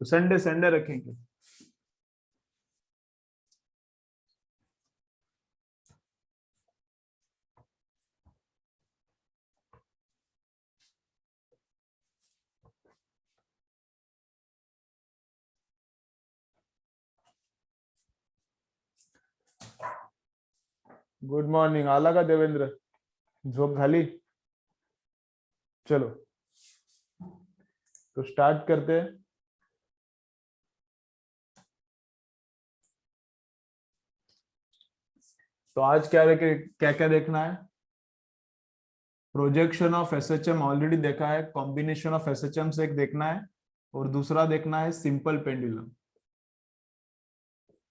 तो Sunday Sunday रखेंगे। Good morning, आला का देवेंद्र? झोप झाली? चलो तो स्टार्ट करते हैं। तो आज क्या क्या क्या देखना है? प्रोजेक्शन ऑफ एसएचएम ऑलरेडी देखा है, कॉम्बिनेशन ऑफ एसएचएम से एक देखना है, और दूसरा देखना है सिंपल पेंडुलम।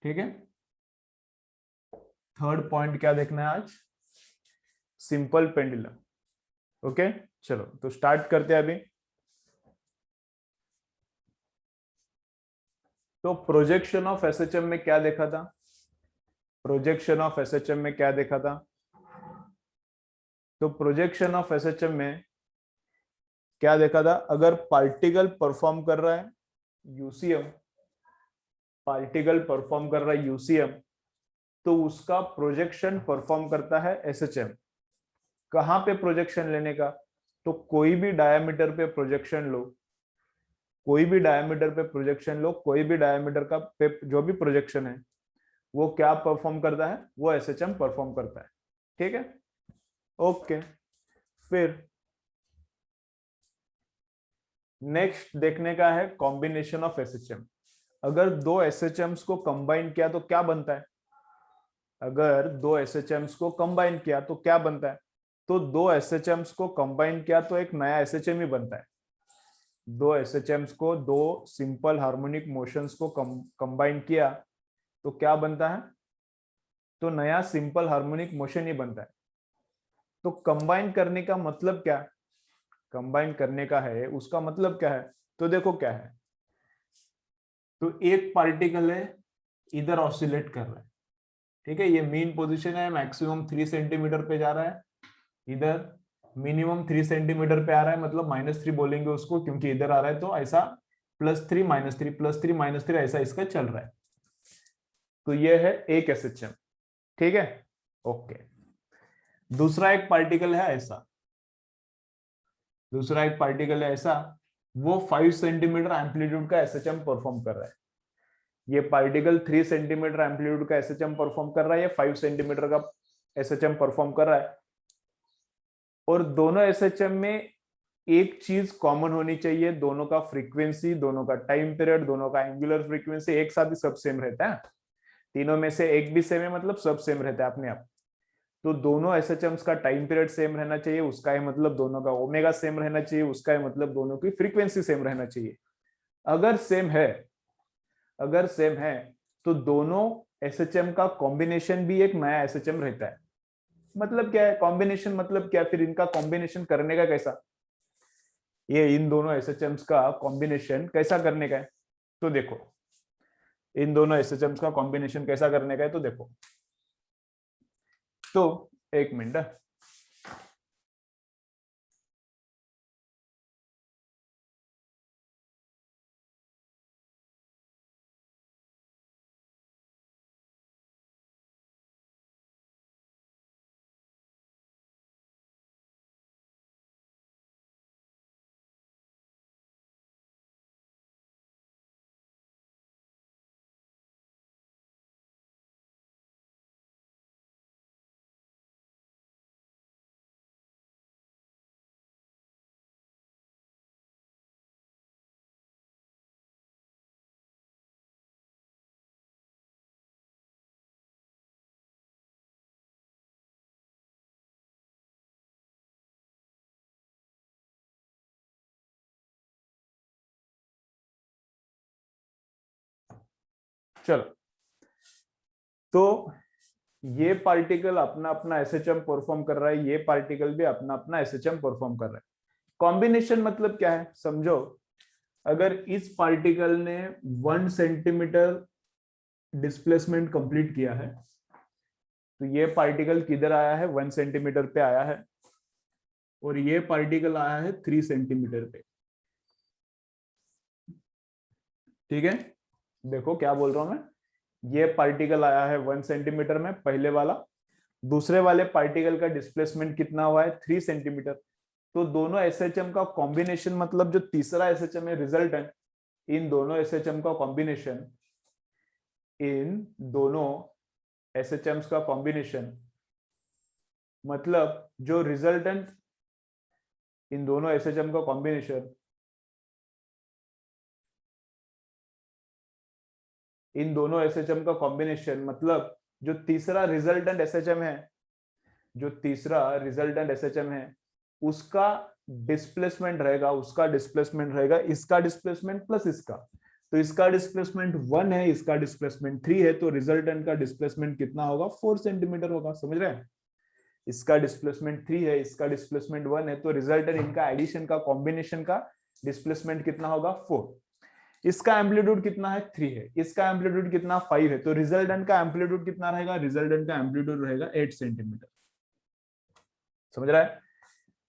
ठीक है, थर्ड पॉइंट क्या देखना है आज? Simple pendulum. ओके, चलो तो स्टार्ट करते हैं अभी। तो प्रोजेक्शन ऑफ एसएचएम में क्या देखा था? प्रोजेक्शन ऑफ एसएचएम में क्या देखा था? तो प्रोजेक्शन ऑफ एसएचएम में क्या देखा था? अगर पार्टिकल परफॉर्म कर रहा है यूसीएम, पार्टिकल परफॉर्म कर रहा है यूसीएम, तो उसका प्रोजेक्शन परफॉर्म करता है एसएचएम। कहां पे प्रोजेक्शन लेने का? तो कोई भी डायमीटर पे प्रोजेक्शन लो, कोई भी डायमीटर पे प्रोजेक्शन लो, कोई भी डायमीटर का पे जो भी प्रोजेक्शन है वो क्या परफॉर्म करता है? वो एसएचएम परफॉर्म करता है। ठीक है, ओके। फिर नेक्स्ट देखने का है कॉम्बिनेशन ऑफ एसएचएम। अगर दो एसएचएम्स को कंबाइन किया तो क्या बनता है? अगर दो एसएचएम्स को कंबाइन किया तो क्या बनता है? तो दो एसएचएम्स को कंबाइन किया तो एक नया एसएचएम ही बनता है। दो एसएचएम्स को, दो सिंपल हार्मोनिक मोशंस को कंबाइन किया तो क्या बनता है? तो नया सिंपल हार्मोनिक मोशन ही बनता है। तो कंबाइन करने का मतलब क्या? कंबाइन करने का है उसका मतलब क्या है? तो देखो क्या है, तो एक पार्टिकल है इधर ऑसिलेट कर रहा है। ठीक है, ये मीन पोजीशन है, मैक्सिमम 3 सेंटीमीटर पे जा रहा है, इधर मिनिमम 3 सेंटीमीटर पे आ रहा है, मतलब -3 बोलेंगे उसको क्योंकि इधर आ रहा है, तो ऐसा +3 -3 +3 -3 ऐसा इसका चल रहा है। तो ये है एक एसएचएम। ठीक है, ओके। दूसरा एक पार्टिकल है ऐसा, दूसरा एक पार्टिकल है ऐसा, वो 5 सेंटीमीटर एम्पलीट्यूड का एसएचएम परफॉर्म कर रहा है। ये पार्टिकल 3 सेंटीमीटर एम्पलीट्यूड का एसएचएम परफॉर्म कर रहा है, ये 5 सेंटीमीटर का एसएचएम परफॉर्म कर रहा है। और दोनों एसएचएम में एक चीज कॉमन होनी चाहिए, दोनों का फ्रीक्वेंसी, दोनों का टाइम पीरियड, दोनों का एंगुलर फ्रीक्वेंसी एक साथ ही सब सेम रहता है। तीनों में से एक भी सेम है मतलब सब सेम रहता है अपने आप। तो दोनों एसएचएम्स का टाइम पीरियड सेम रहना चाहिए, उसका है मतलब दोनों का ओमेगा सेम रहना चाहिए, उसका है मतलब दोनों की फ्रीक्वेंसी सेम रहना चाहिए। अगर सेम है, अगर सेम है तो दोनों एसएचएम का कॉम्बिनेशन भी एक नया एसएचएम रहता है। मतलब क्या है कॉम्बिनेशन? मतलब क्या, फिर इनका कॉम्बिनेशन करने का कैसा? ये इन दोनों एसएचएम्स का कॉम्बिनेशन कैसा करने का है? तो देखो, इन दोनों एसएचएम्स का कॉम्बिनेशन कैसा करने का है, तो देखो, तो एक मिनट, चलो। तो ये पार्टिकल अपना अपना एसएचएम परफॉर्म कर रहा है, ये पार्टिकल भी अपना अपना एसएचएम परफॉर्म कर रहा है। कॉम्बिनेशन मतलब क्या है समझो। अगर इस पार्टिकल ने 1 सेंटीमीटर डिस्प्लेसमेंट कंप्लीट किया है, तो ये पार्टिकल किधर आया है? 1 सेंटीमीटर पे आया है, और ये पार्टिकल आया है 3 सेंटीमीटर पे। ठीक है, देखो क्या बोल रहा हूं मैं, ये पार्टिकल आया है 1 सेंटीमीटर में पहले वाला, दूसरे वाले पार्टिकल का डिस्प्लेसमेंट कितना हुआ है 3 सेंटीमीटर। तो दोनों एसएचएम का कॉम्बिनेशन, मतलब जो तीसरा एसएचएम है रिजल्टेंट, इन दोनों एसएचएम का कॉम्बिनेशन, इन दोनों एसएचएम्स का कॉम्बिनेशन, मतलब जो रिजल्टेंट, इन दोनों एसएचएम का कॉम्बिनेशन, इन दोनों एसएचएम का कॉम्बिनेशन मतलब जो तीसरा रिजल्टेंट एसएचएम है, जो तीसरा रिजल्टेंट एसएचएम है उसका डिस्प्लेसमेंट रहेगा, उसका डिस्प्लेसमेंट रहेगा इसका डिस्प्लेसमेंट प्लस इसका। तो इसका डिस्प्लेसमेंट 1 है, इसका डिस्प्लेसमेंट 3 है, तो रिजल्टेंट का डिस्प्लेसमेंट कितना होगा 4 सेंटीमीटर होगा। समझ रहे हैं, इसका डिस्प्लेसमेंट 3 है, इसका डिस्प्लेसमेंट 1 है, तो रिजल्टेंट इनका एडिशन का कॉम्बिनेशन का डिस्प्लेसमेंट कितना होगा 4। इसका एम्पलीट्यूड कितना है 3 है, इसका एम्पलीट्यूड कितना 5 है, तो रिजल्टेंट का एम्पलीट्यूड कितना रहेगा, रिजल्टेंट का एम्पलीट्यूड रहेगा 8 सेंटीमीटर। समझ रहा है,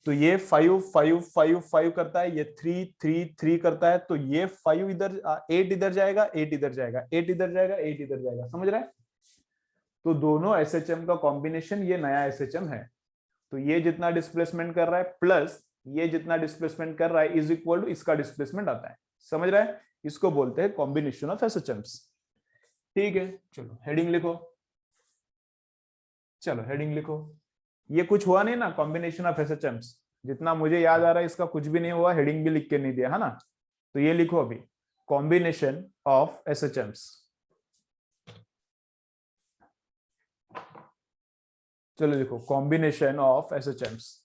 तो ये 5 5 5 5 करता है, ये 3 3 3 करता है, तो ये 5 इधर 8 इधर जाएगा, 8 इधर जाएगा, 8 इधर जाएगा, 8 इधर जाएगा। समझ रहा है, तो दोनों एसएचएम का कॉम्बिनेशन ये नया एसएचएम है। तो ये जितना डिस्प्लेसमेंट कर रहा है प्लस ये जितना डिस्प्लेसमेंट कर रहा है इज इक्वल टू इसका डिस्प्लेसमेंट आता है। समझ रहा है, इसको बोलते हैं कॉम्बिनेशन ऑफ एसएचएम्स। ठीक है, चलो हेडिंग लिखो, चलो हेडिंग लिखो। ये कुछ हुआ नहीं ना कॉम्बिनेशन ऑफ एसएचएम्स, जितना मुझे याद आ रहा है इसका कुछ भी नहीं हुआ, हेडिंग भी लिख के नहीं दिया है ना। तो ये लिखो अभी, कॉम्बिनेशन ऑफ एसएचएम्स। चलो लिखो, कॉम्बिनेशन ऑफ एसएचएम्स।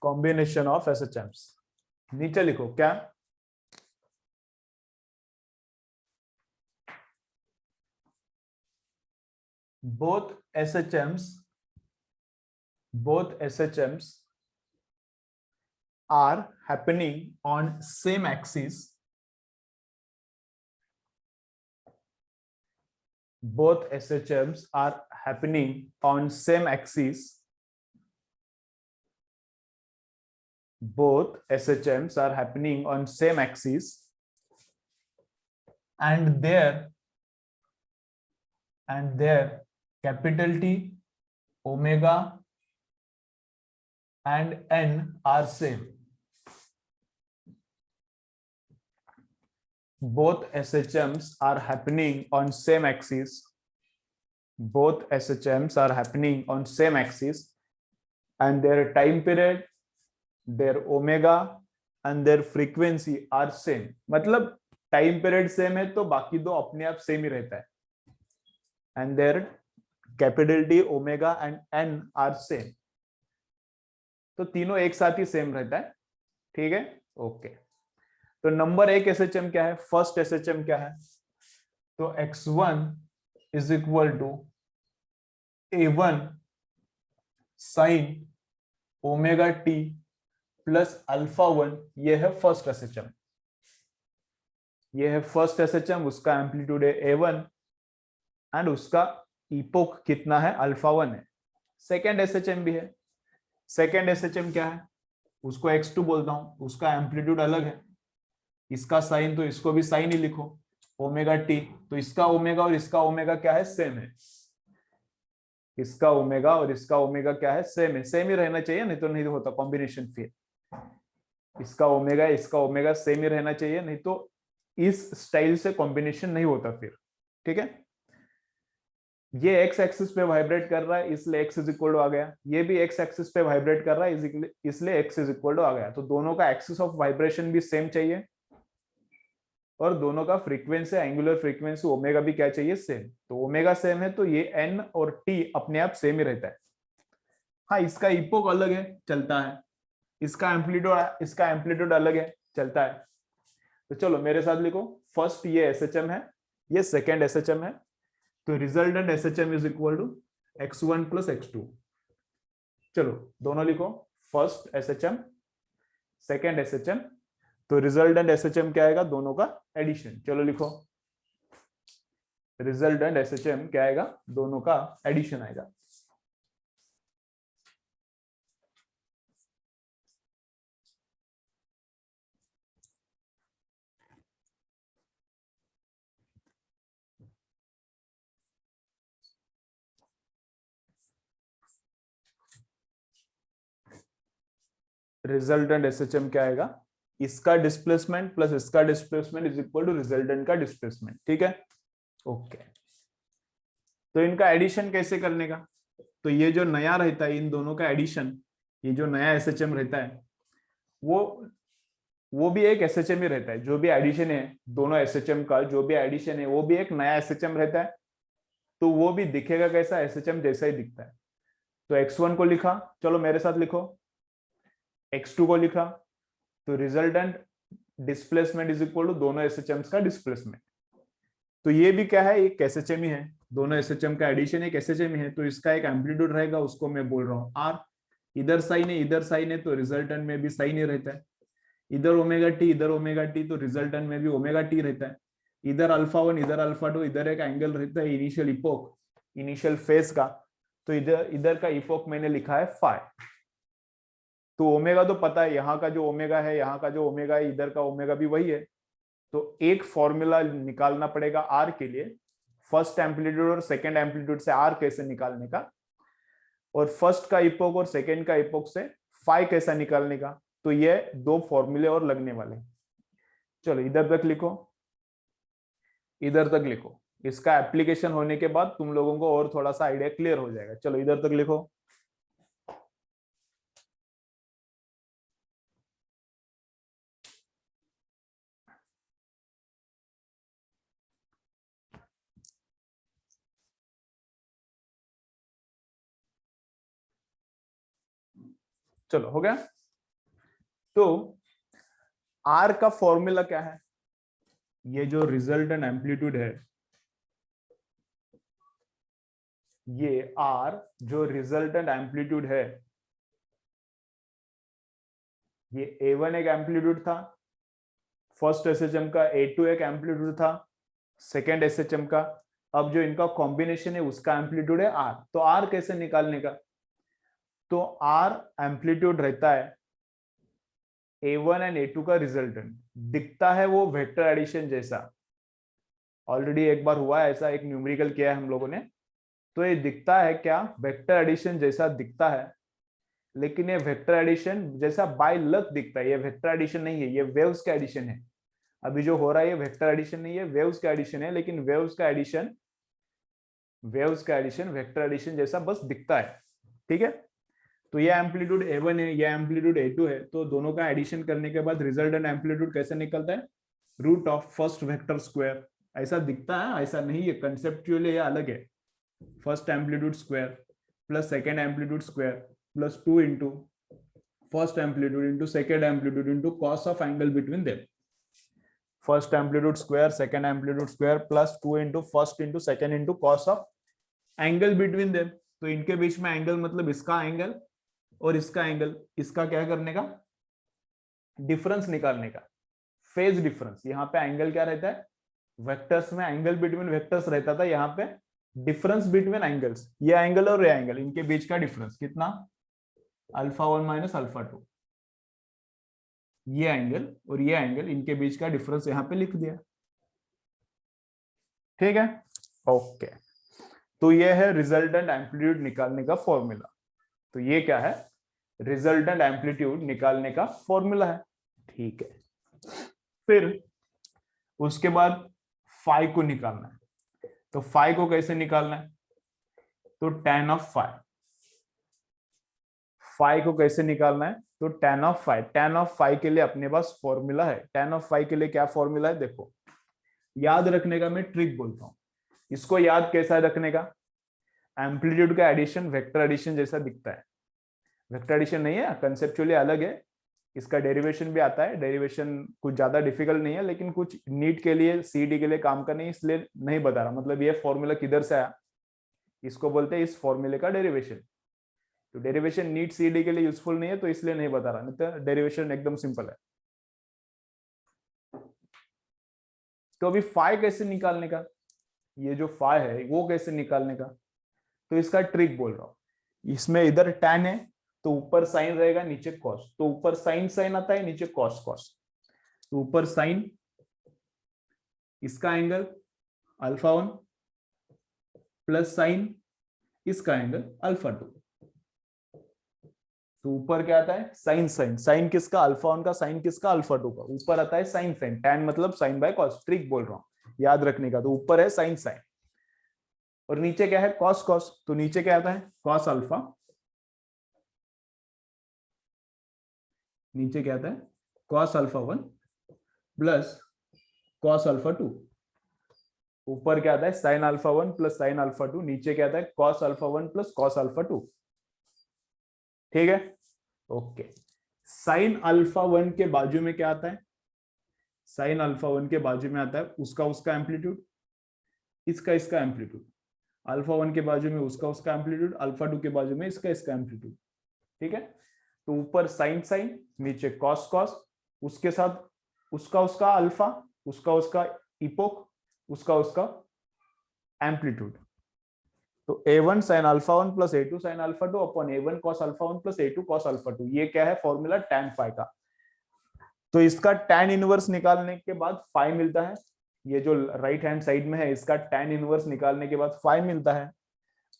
कॉम्बिनेशन ऑफ एसएचएम्स, नीचे लिखो क्या, both SHMs are happening on same axis. Both SHMs are happening on same axis. Both SHMs are happening on same axis, and their capital T, omega and n are same. Both SHMs are happening on same axis. Both SHMs are happening on same axis, and their time period, their omega and their frequency are same. मतलब time period same है तो बाकी दो अपने आप same ही रहता है, and their capital T, omega and n are same. तो तीनों एक साथ ही सेम रहता है। ठीक है, ओके। तो नंबर 1 एसएचएम क्या है, फर्स्ट एसएचएम क्या है, तो x1 is equal to a1 sine omega t plus alpha 1, ये है फर्स्ट एसएचएम। ये है फर्स्ट एसएचएम, उसका एम्पलीट्यूड है a1 एंड उसका इपोक कितना है अल्फा 1 है। सेकेंड एसएचएम भी है, सेकेंड एसएचएम क्या है, उसको x2 बोलता हूं, उसका एम्पलीट्यूड अलग है, इसका साइन तो इसको भी साइन ही लिखो, ओमेगा टी, तो इसका ओमेगा और इसका ओमेगा क्या है, सेम है। इसका ओमेगा और इसका ओमेगा क्या है, सेम है। सेम ही रहना चाहिए, नहीं तो नहीं होता कॉम्बिनेशन फिर। इसका ओमेगा इसका ओमेगा सेम ही रहना चाहिए, नहीं तो इस स्टाइल से कॉम्बिनेशन नहीं होता फिर। ठीक है, ये एक्स एक्सिस पे वाइब्रेट कर रहा है इसलिए एक्स इज इक्वल टू आ गया, ये भी एक्स एक्सिस पे वाइब्रेट कर रहा है इसलिए एक्स इज इक्वल टू आ गया। तो दोनों का एक्सिस ऑफ वाइब्रेशन भी सेम चाहिए और दोनों का फ्रीक्वेंसी, एंगुलर फ्रीक्वेंसी ओमेगा भी क्या चाहिए, सेम। तो ओमेगा सेम है तो ये एन और टी अपने आप सेम ही रहता है। हाँ, इसका इपोक अलग है, चलता है, इसका एम्पलीट्यूड अलग है, चलता है। तो चलो मेरे साथ लिखो, फर्स्ट ये एसएचएम है, ये सेकेंड एसएचएम है, तो resultant SHM is equal to x1 plus x2। चलो दोनों लिखो, फर्स्ट एसएचएम सेकेंड एसएचएम, तो रिजल्टेंट एसएचएम क्या आएगा, दोनों का एडिशन। चलो लिखो, रिजल्टेंट एसएचएम क्या आएगा, दोनों का एडिशन आएगा। रिजल्टेंट एसएचएम क्या आएगा, इसका डिस्प्लेसमेंट प्लस इसका displacement is equal to resultant का डिस्प्लेसमेंट। ठीक है, ओके। तो इनका एडिशन कैसे करने का, तो ये जो नया रहता है इन दोनों का एडिशन, ये जो नया एसएचएम रहता है वो भी एक एसएचएम ही रहता है। जो भी एडिशन है दोनों एसएचएम का, जो भी एडिशन है वो भी एक नया एसएचएम रहता है। तो वो भी दिखेगा कैसा, एसएचएम जैसा ही दिखता है। तो x1 को लिखा, चलो मेरे साथ लिखो, x2 को लिखा, तो resultant displacement is equal to दोनों एसएचएम्स का डिस्प्लेसमेंट। तो ये भी क्या है, एक एसएचएम ही है, दोनों एसएचएम का एडिशन एक एसएचएम ही है। तो इसका एक एम्पलीट्यूड रहेगा, उसको मैं बोल रहा हूँ आर। इधर साइन है इधर साइन है, तो रिजल्टेंट में भी साइन ही रहता है। इधर ओमेगा टी इधर ओमेगा टी, तो रिजल्टेंट में भी ओमेगा टी रहता है। इधर अल्फा 1 इधर अल्फा 2, इधर एक एंगल रहता है इनिशियल इपोक, इनिशियल फेज का। तो इधर इधर का इपोक मैंने लिखा है फाई। तो ओमेगा तो पता है, यहाँ का जो ओमेगा है, यहाँ का जो ओमेगा है, इधर का ओमेगा भी वही है। तो एक फॉर्मूला निकालना पड़ेगा आर के लिए, फर्स्ट एम्पलीट्यूड और सेकंड एम्पलीट्यूड से आर कैसे निकालने का, और फर्स्ट का इपोक और सेकंड का इपोक से फाई कैसा निकालने का। तो ये दो फॉर्मूले और लगने वाले। चलो इधर तक लिखो, इधर तक लिखो। इसका एप्लीकेशन होने के बाद तुम लोगों को और थोड़ा सा आइडिया क्लियर हो जाएगा। चलो इधर तक लिखो। चलो हो गया। तो आर का फॉर्मूला क्या है, ये जो रिजल्टेंट एम्पलीट्यूड है, ये आर जो रिजल्टेंट एम्पलीट्यूड है, ये A1 एक एम्पलीट्यूड था फर्स्ट एसएचएम का, A2 एक एम्पलीट्यूड था सेकेंड एसएचएम का। अब जो इनका कॉम्बिनेशन है उसका एम्पलीट्यूड है आर। तो आर कैसे निकालने का, तो आर एम्पलीट्यूड रहता है A1 एंड A2 का रिजल्टेंट, दिखता है वो वेक्टर एडिशन जैसा। ऑलरेडी एक बार हुआ है ऐसा, एक न्यूमेरिकल किया है हम लोगों ने। तो ये दिखता है क्या, वेक्टर एडिशन जैसा दिखता है। लेकिन ये वेक्टर एडिशन जैसा बाय लक दिखता है, ये वेक्टर एडिशन नहीं है, ये वेव्स का एडिशन है। अभी जो हो रहा है ये वेक्टर एडिशन नहीं है, वेव्स का एडिशन है। लेकिन वेव्स का एडिशन वेक्टर एडिशन जैसा बस दिखता है। ठीक है, तो ये एम्पलीट्यूड A1 है, ये एम्पलीट्यूड A2 है। तो दोनों का एडिशन करने के बाद रिजल्टेंट एम्पलीट्यूड कैसे निकलता है, root of first vector square. ऐसा दिखता है, ऐसा नहीं है, कंसेप्चुअली ये अलग है। First amplitude square plus second amplitude square plus 2 into first amplitude into second amplitude into cos of angle between them. First amplitude square second amplitude square plus 2 into first into second into cos of angle between them. तो इनके बीच में angle मतलब इसका angle और इसका angle, इसका क्या करने का, डिफरेंस निकालने का, फेज डिफरेंस। यहाँ पे एंगल क्या रहता है, वेक्टर्स में एंगल बिटवीन वेक्टर्स रहता था, यहाँ पे डिफरेंस बिटवीन एंगल्स। ये एंगल और ये एंगल, इनके बीच का डिफरेंस कितना, अल्फा 1 माइनस अल्फा 2। ये एंगल और ये एंगल, इनके बीच का डिफरेंस यहाँ पे लिख दिया। ठीक है, ओके। तो ये है रिजल्टेंट एम्पलीट्यूड निकालने का फॉर्मूला। तो ये क्या है, रिजल्टेंट एम्पलीट्यूड निकालने का फॉर्मूला है। ठीक है, फिर उसके बाद फाई को निकालना है। तो फाई को कैसे निकालना है, तो tan ऑफ फाई। फाई को कैसे निकालना है, तो tan of phi. tan of phi के लिए अपने पास फॉर्मूला है। tan ऑफ फाई के लिए क्या फॉर्मूला है, देखो याद रखने का मैं ट्रिक बोलता हूं। इसको याद कैसा रखने का, एम्पलीट्यूड का एडिशन वेक्टर एडिशन जैसा दिखता है। वेक्टर एडिशन नहीं है, कंसेप्चुअली अलग है। इसका डेरिवेशन भी आता है, डेरिवेशन कुछ ज्यादा डिफिकल्ट नहीं है, लेकिन कुछ नीट के लिए सीडी के लिए काम का नहीं, इसलिए नहीं बता रहा। मतलब ये फॉर्मूला किधर से आया, इसको बोलते हैं इस फॉर्मूले का डेरिवेशन। तो डेरिवेशन नीट सीडी के लिए यूजफुल नहीं है, तो इसलिए नहीं बता रहा, नहीं तो डेरिवेशन एकदम सिंपल है। तो अभी फाई कैसे निकालने का, ये जो फाई है वो कैसे निकालने का, तो इसका ट्रिक बोल रहा हूं। इसमें इधर tan है तो ऊपर साइन रहेगा, नीचे कॉस, तो ऊपर साइन साइन आता है, नीचे कॉस कॉस। तो ऊपर साइन, इसका एंगल अल्फा 1 प्लस साइन इसका एंगल अल्फा 2। तो ऊपर क्या आता है साइन साइन, साइन किसका अल्फा 1 का, साइन किसका अल्फा 2 का। ऊपर आता है साइन साइन, tan मतलब साइन बाय कॉस, ट्रिक बोल रहा हूं याद रखने का। तो ऊपर है साइन साइन और नीचे क्या है कॉस कॉस, तो नीचे क्या आता है कॉस अल्फा, नीचे क्या आता है cos alpha 1 plus cos alpha 2। ऊपर क्या आता है sine alpha 1 plus sine alpha 2, नीचे क्या आता है cos alpha 1 plus cos alpha 2। ठीक है, ओके। साइन अल्फा 1 के बाजू में क्या आता है, साइन अल्फा 1 के बाजू में आता है उसका उसका एम्पलीट्यूड, इसका इसका एम्पलीट्यूड। अल्फा 1 के बाजू में उसका उसका एम्पलीट्यूड, अल्फा 2 के बाजू में इसका इसका एम्पलीट्यूड। ठीक है, तो ऊपर साइन साइन, नीचे कॉस कॉस, उसके साथ उसका उसका अल्फा, उसका उसका इपोक, उसका उसका एम्पलीट्यूड। तो a1 sin alpha 1 plus a2 sin alpha 2 upon a1 cos alpha 1 plus a2 cos alpha 2, ये क्या है फॉर्मूला tan फाई का। तो इसका tan इनवर्स निकालने के बाद फाई मिलता है, ये जो राइट हैंड साइड में है इसका tan इनवर्स निकालने के बाद फाई मिलता है,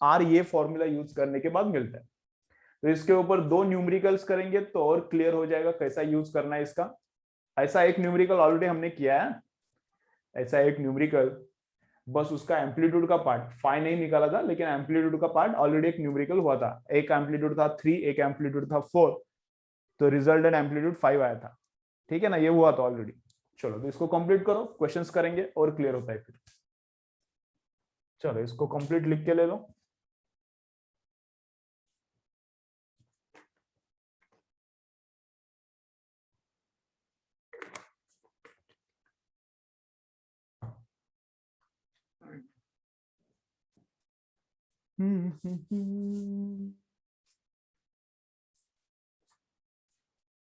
आर ये फॉर्मूला यूज करने के बाद मिलता है। तो इसके ऊपर दो न्यूमेरिकल्स करेंगे तो और क्लियर हो जाएगा कैसा यूज करना है इसका। ऐसा एक न्यूमेरिकल ऑलरेडी हमने किया है, ऐसा एक न्यूमेरिकल, बस उसका एम्पलीट्यूड का पार्ट फाई नहीं निकाला था, लेकिन एम्पलीट्यूड का पार्ट ऑलरेडी एक न्यूमेरिकल हुआ था। एक एम्पलीट्यूड था 3, एक एम्पलीट्यूड था 4, तो रिजल्टेंट एम्पलीट्यूड 5 आया था। ठीक है ना, ये हुआ था ऑलरेडी। चलो तो इसको कंप्लीट करो, क्वेश्चंस करेंगे और क्लियर होता है फिर। चलो इसको कंप्लीट लिख के ले लो।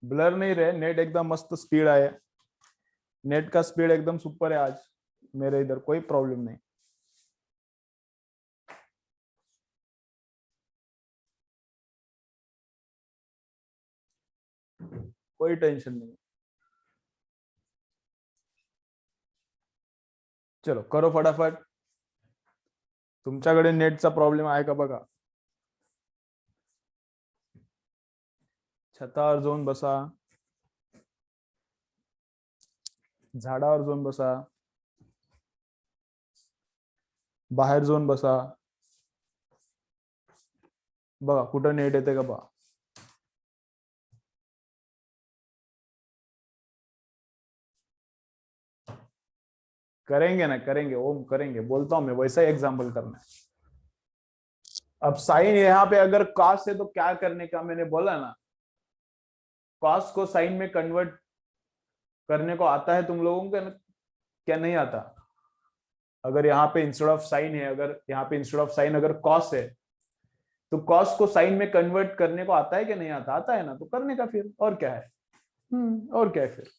ब्लर नहीं रहे, नेट एकदम मस्त स्पीड आया, नेट का स्पीड एकदम सुपर है आज मेरे इधर, कोई प्रॉब्लम नहीं। कोई टेंशन नहीं। चलो करो फटाफट, तुमच्याकडे नेटचा प्रॉब्लेम आहे का बघा। छतावर जाऊन बसा, झाडावर जाऊन बसा, बाहेर जाऊन बसा, बघा कुठं नेट येते का बघा। करेंगे ना करेंगे ओम, करेंगे, बोलता हूं मैं वैसा ही एग्जाम्पल करना है। अब साइन यहाँ पे अगर कॉस है तो क्या करने का, मैंने बोला ना कॉस को साइन में कन्वर्ट करने को आता है तुम लोगों को क्या नहीं आता। अगर यहाँ पे इंस्टेड ऑफ साइन है, अगर यहाँ पे इंस्टेड ऑफ साइन अगर कॉस है तो कॉस को साइन में कन्वर्ट करने को आता है कि नहीं आता, आता है ना, तो करने का फिर, और क्या है। और क्या है फिर।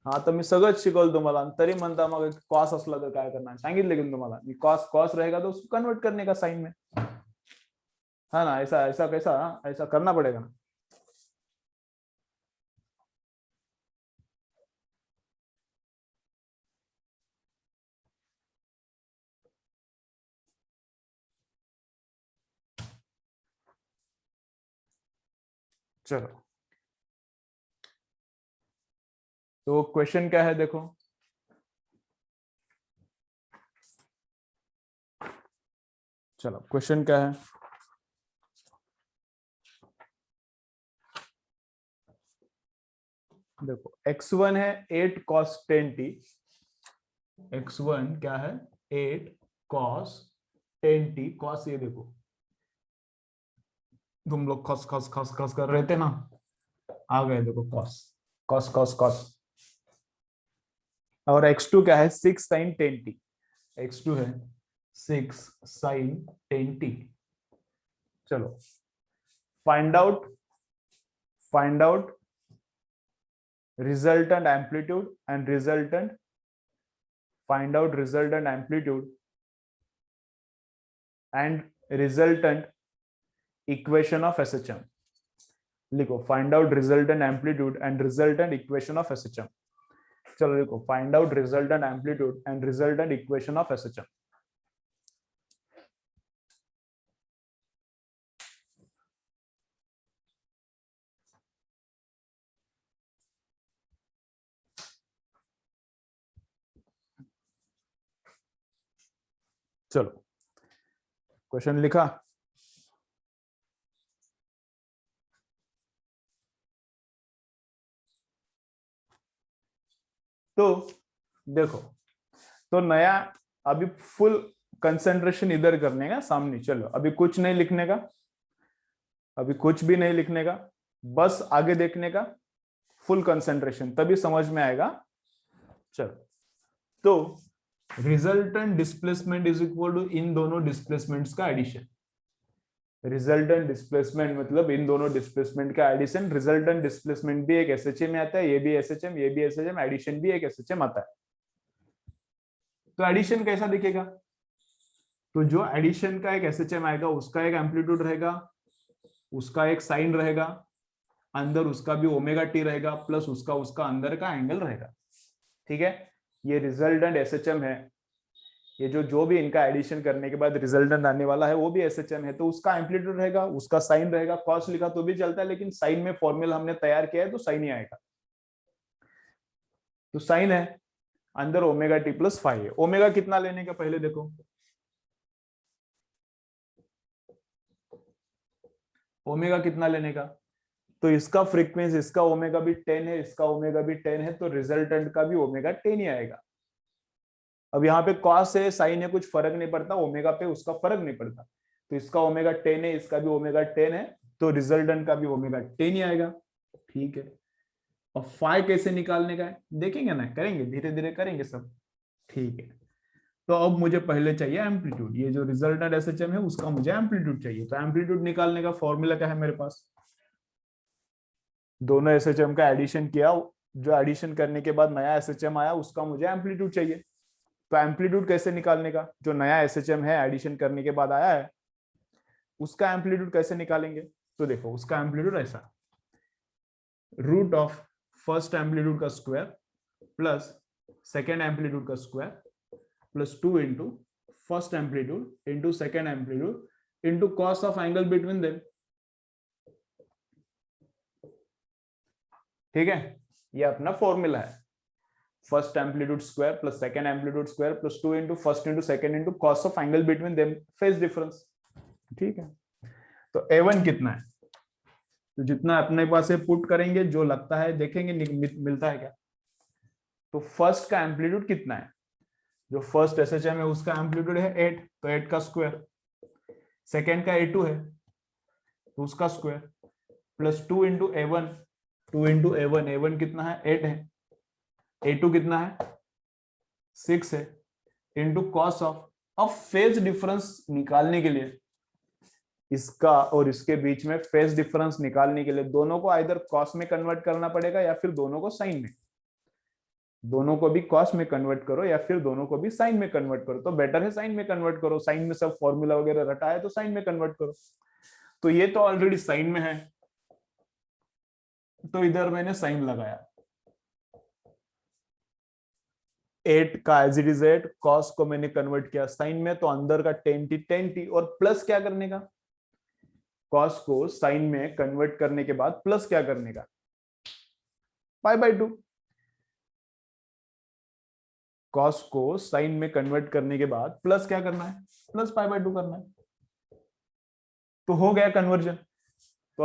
हाँ तर मी सगळंच शिकवलं तुम्हाला, तरी म्हणता मग कॉस असला तर काय करणार, सांगितलं की तुम्हाला मी कॉस कॉस रहेगा तो उसको कन्वर्ट करने का साइन में, है ना। ऐसा ऐसा कैसा, ऐसा करना पड़ेगा ना। चलो तो क्वेश्चन क्या है देखो, चलो क्वेश्चन क्या है, देखो x1 है 8 cos 10t, x1 क्या है 8 cos 10t, cos ये देखो तुम लोग खस खस खस खस कर रहे थे ना, आ गए देखो cos cos cos cos। और x2 क्या है 6 sin 10t, x2 है 6 sin 10t। चलो find out find out resultant amplitude and resultant find out resultant amplitude and resultant equation of SHM. लिखो find out resultant amplitude and resultant equation of SHM. चलो लिखो find out resultant amplitude and resultant equation of SHM. चलो question लिखा। तो देखो, तो नया अभी फुल कंसंट्रेशन इधर करने का सामने। चलो अभी कुछ नहीं लिखने का, अभी कुछ भी नहीं लिखने का, बस आगे देखने का, फुल कंसंट्रेशन, तभी समझ में आएगा। चलो, तो resultant displacement is equal to इन दोनों डिस्प्लेसमेंट्स का एडिशन। रिजल्टेंट डिस्प्लेसमेंट मतलब इन दोनों डिस्प्लेसमेंट का एडिशन। रिजल्टेंट डिस्प्लेसमेंट भी एक एसएचएम में आता है, ये भी एसएचएम, ये भी एसएचएम, एडिशन भी एक एसएचएम आता है। तो एडिशन कैसा दिखेगा? तो जो एडिशन का एक एसएचएम आएगा उसका एक एम्पलीट्यूड रहेगा, उसका एक साइन रहेगा, अंदर उसका भी ओमेगा टी रहेगा, प्लस उसका अंदर का एंगल रहेगा। ठीक है, ये रिजल्टेंट एसएचएम है। ये जो भी इनका एडिशन करने के बाद रिजल्टेंट आने वाला है वो भी एसएचएम है, तो उसका एम्पलीट्यूड रहेगा, उसका साइन रहेगा। कॉस लिखा तो भी चलता है, लेकिन साइन में फॉर्मूला हमने तैयार किया है तो साइन ही आएगा। तो साइन है, अंदर ओमेगा टी प्लस फाइव है। ओमेगा कितना लेने का पहले देखो, ओमेगा कितना लेने का? तो इसका फ्रीक्वेंसी, इसका ओमेगा भी 10 है, इसका ओमेगा भी 10 है, तो रिजल्टेंट का भी ओमेगा 10 ही आएगा। अब यहाँ पे कॉस है, साइन है, कुछ फर्क नहीं पड़ता, ओमेगा पे उसका फर्क नहीं पड़ता। तो इसका ओमेगा 10 है, इसका भी ओमेगा 10 है, तो रिजल्टेंट का भी ओमेगा 10 ही आएगा। ठीक है, और फाई कैसे निकालने का है देखेंगे ना, करेंगे धीरे धीरे करेंगे सब। ठीक है, तो अब मुझे पहले चाहिए एम्पलीट्यूड। ये जो रिजल्टेंट एसएचएम है उसका मुझे एम्पलीट्यूड चाहिए। तो एम्पलीट्यूड निकालने का फॉर्मूला क्या है मेरे पास? दोनों एसएचएम का एडिशन किया, जो एडिशन करने के बाद नया एसएचएम आया उसका मुझे एम्पलीट्यूड चाहिए। तो एम्पलीट्यूड कैसे निकालने का? जो नया एसएचएम है एडिशन करने के बाद आया है उसका एम्पलीट्यूड कैसे निकालेंगे? तो देखो उसका एम्पलीट्यूड ऐसा, रूट ऑफ फर्स्ट एम्पलीट्यूड का स्क्वायर प्लस सेकेंड एम्पलीट्यूड का square plus 2 into first amplitude into second amplitude into cos of angle between them. ठीक है, ये अपना फॉर्मूला है, first amplitude square plus second amplitude square plus 2 into first into second into cos of angle between them, phase difference. ठीक है, तो A1 कितना है? तो जितना अपने पास से पुट करेंगे, जो लगता है देखेंगे मिलता है क्या। तो फर्स्ट का एम्पलीट्यूड कितना है? जो फर्स्ट एसएचएम है उसका एम्पलीट्यूड है 8, तो 8 का स्क्वायर। सेकेंड का A2 है तो उसका square plus 2 into A1, 2 into A1, A1 कितना है? 8 है। A2 कितना है? 6 है, इंटू कॉस ऑफ। अब फेज डिफरेंस निकालने के लिए, इसका और इसके बीच में फेज डिफरेंस निकालने के लिए दोनों को आइदर कॉस में कन्वर्ट करना पड़ेगा या फिर दोनों को साइन में। दोनों को भी कॉस में कन्वर्ट करो या फिर दोनों को भी साइन में कन्वर्ट करो, तो बेटर है साइन में कन्वर्ट करो। साइन में सब फॉर्मूला वगैरह रटा है तो साइन में कन्वर्ट करो। तो ये तो ऑलरेडी साइन में है, तो इधर मैंने साइन लगाया। 8 का एज इट इज 8, कॉस को मैंने कन्वर्ट किया साइन में, तो अंदर का 10t और प्लस क्या करने का? कॉस को साइन में कन्वर्ट करने के बाद प्लस क्या करने का? π/2। कॉस को साइन में कन्वर्ट करने के बाद प्लस क्या करना है? प्लस π/2 करना है। तो हो गया कन्वर्जन। तो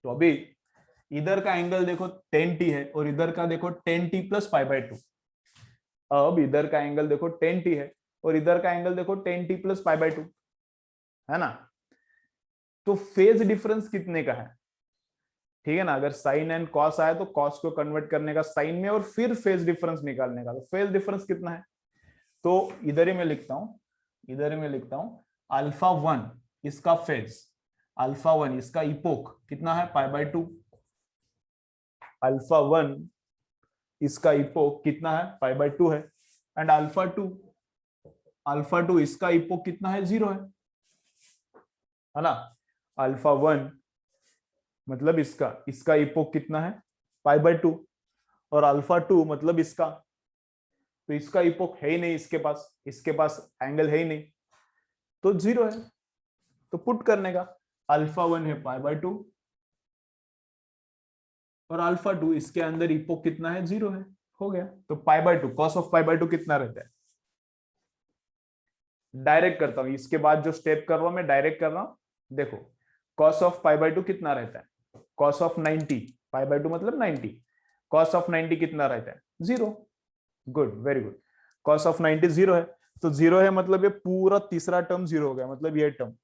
अभी इधर का एंगल देखो 10t है और इधर का देखो 10t प्लस π/2। अब इधर का एंगल देखो 10t है और इधर का एंगल देखो 10t प्लस π/2 है ना। तो फेज डिफरेंस कितने का है? ठीक है ना, अगर साइन एंड कॉस आया तो कॉस को कन्वर्ट करने का साइन में और फिर फेज डिफरेंस निकालने का। तो फेज डिफरेंस कितना है? तो इधर ही मैं लिखता हूं, अल्फा 1 इसका फेज अल्फा 1 इसका इपोक कितना है π/2। अल्फा 1 इसका इपोक कितना है π/2 है। एंड अल्फा 2 इसका इपोक कितना है 0 है ना। अल्फा 1 मतलब इसका इपोक कितना है π/2 और अल्फा 2 मतलब इसका, तो इसका इपोक है ही नहीं, इसके पास एंगल है ही नहीं, तो 0 है। तो पुट करने का अल्फा 1 है π/2 और अल्फा 2 इसके अंदर इपोक कितना है 0 है, हो गया। तो π/2 कॉस ऑफ π/2 कितना रहता है। डायरेक्ट करता हूं, इसके बाद जो स्टेप कर रहा हूं मैं डायरेक्ट कर रहा हूं। देखो कॉस ऑफ π/2 कितना रहता है, कॉस ऑफ 90, π/2 मतलब 90, कॉस ऑफ 90 कितना रहता है 0। Good, very good. Cos of 90 0 है, तो 0 है मतलब ये पूरा तीसरा टर्म 0 हो गया, मतलब ये टर्म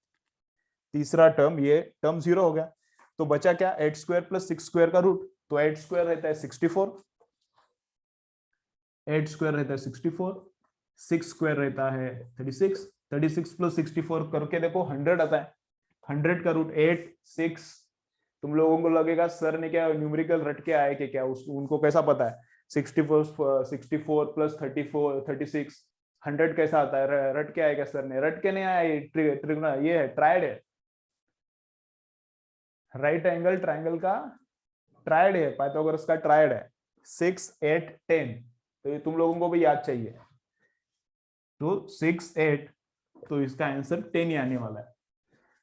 तीसरा टर्म ये टर्म 0 हो गया। तो बचा क्या 8² + 6² का रूट, तो 8² रहता है 64, 8² रहता है 64, 6² रहता है 36, 36 + 64 करके देखो 100 आता है। 100 का रूट 8 6। तुम लोगों को लगेगा सर ने क्या न्यूमेरिकल रट के आए कि क्या, उनको कैसा पता है 64 + 34 36 100 कैसा आता है, रट के आए क्या सर ने। रट के नहीं आया, ये है ट्रायड है, राइट एंगल ट्रायंगल का ट्रायड है, पाइथागोरस का ट्रायड है 6 8 10। तो ये तुम लोगों को भी याद चाहिए। तो 6 8, तो इसका आंसर 10 ही आने वाला है।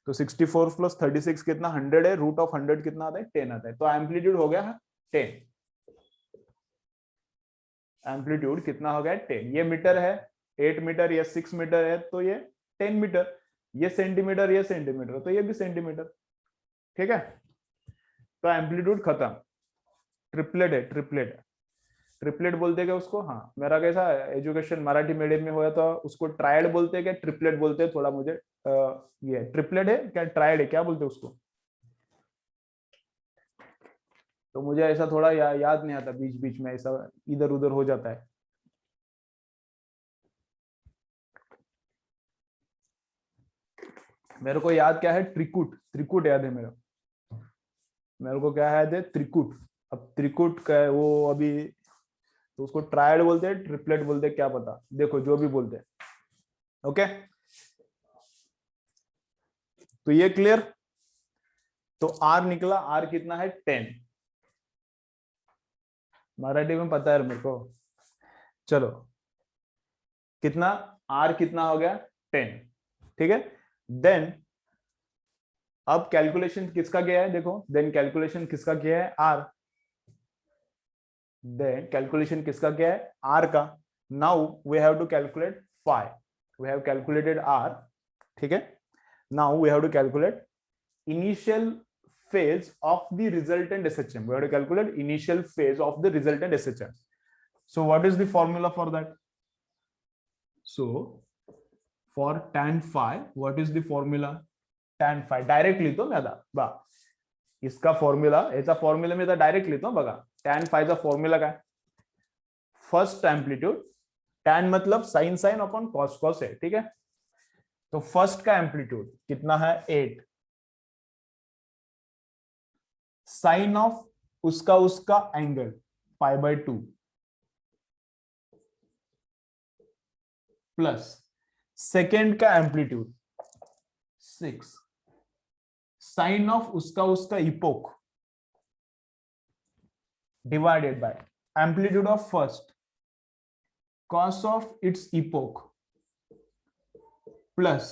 तो 64 + 36 कितना 100 है, रूट ऑफ 100 कितना आता है 10 आता है। तो एम्पलीट्यूड हो गया 10, एम्पलीट्यूड कितना हो गया 10। ये मीटर है, 8 मीटर या 6 मीटर है तो ये 10 मीटर, ये सेंटीमीटर ये सेंटीमीटर तो ये भी सेंटीमीटर। ठीक है, तो एम्पलीट्यूड खत्म। ट्रिपलेट है, ट्रिपलेट बोलते हैं क्या उसको। हाँ, मेरा कैसा एजुकेशन मराठी मीडियम में हुआ था, उसको ट्रायड बोलते हैं क्या ट्रिपलेट बोलते हैं, थोड़ा मुझे ये ट्रिपलेट है क्या ट्रायड है क्या बोलते हैं उसको, तो मुझे ऐसा थोड़ा याद नहीं आता, बीच बीच में ऐसा इधर उधर हो जाता है। मेरे को याद क्या है त्रिकुट याद है मेरे को क्या याद है त्रिकुट। अब त्रिकुट का है वो अभी, तो उसको ट्रायड बोलते हैं ट्रिपलेट बोलते हैं क्या पता, देखो जो भी बोलते हैं। ओके, तो ये क्लियर। तो आर निकला, आर कितना है 10, मराठी में पता है मेरे को। चलो कितना आर कितना हो गया 10, ठीक है। देन अब कैलकुलेशन किसका किया है, देखो देन कैलकुलेशन किसका किया है आर, देन कैलकुलेशन किसका किया है आर का। Now we have to calculate phi, we have calculated R, ठीक है। Now we have to calculate initial phase of the resultant SHM. We have to calculate initial phase of the resultant SHM. So what is the formula for that? So for tan phi, what is the formula? Tan phi direct लिहितो मी आता बा, इसका formula, याचा formula मी आता direct लिहितो बघा। tan phi चा formula काय, फर्स्ट एम्पलीट्यूड, tan मतलब sine sine upon cos cos है, ठीक है। तो फर्स्ट का एम्पलीट्यूड कितना है 8, साइन ऑफ उसका एंगल π/2 प्लस सेकेंड का एम्पलीट्यूड 6, साइन ऑफ उसका epoch divided by amplitude of first cos of its epoch plus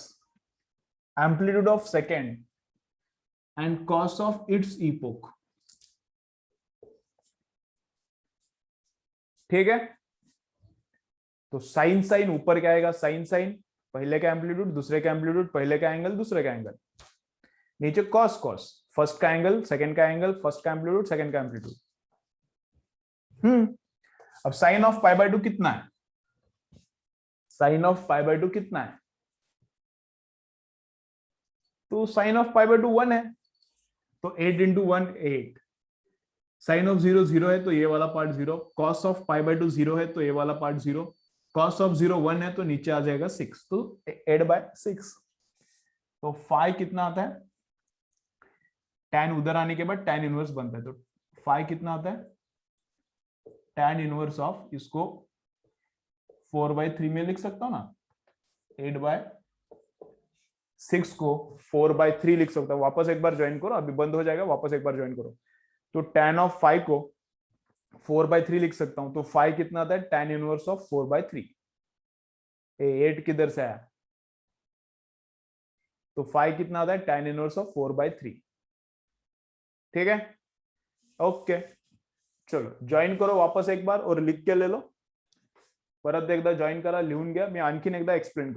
amplitude of second and cos of its epoch, ठीक है। तो साइन साइन ऊपर क्या आएगा, साइन साइन पहले का एम्पलीट्यूड दूसरे का एम्पलीट्यूड, पहले का एंगल दूसरे का एंगल, नीचे कॉस कॉस फर्स्ट का एंगल सेकंड का एंगल, फर्स्ट का एम्पलीट्यूड सेकंड का एम्पलीट्यूड। अब साइन ऑफ π/2 कितना है, साइन ऑफ π/2 कितना है, तो साइन ऑफ π/2 1 है, तो 8 × 1 8, साइन ऑफ 0 0 है तो ये वाला पार्ट 0, कॉस ऑफ π/2 0 है तो ये वाला पार्ट 0, कॉस ऑफ 0 1 है तो नीचे आ जाएगा 6, तो 8/6। तो फाई कितना आता है tan उधर आने के बाद tan इनवर्स बनता है, तो फाइव कितना आता है, tan इनवर्स ऑफ, इसको 4/3 में लिख सकता हूं ना, 8/6 को 4/3 लिख सकता हूं। वापस एक बार ज्वाइन करो, अभी बंद हो जाएगा, वापस एक बार ज्वाइन करो। तो tan ऑफ 5 को 4/3 लिख सकता हूं, तो 5 कितना आता है, tan इनवर्स ऑफ 4/3। 8 किधर से आया, तो 5 कितना आता है, tan इनवर्स ऑफ 4/3। ठीक है, ओके। चलो जॉईन करो वापस एक बार और लिख के ले लो। परत एकदा जॉईन करा, लिहून घ्या, मी आणखीन एकदा एक्सप्लेन करतो।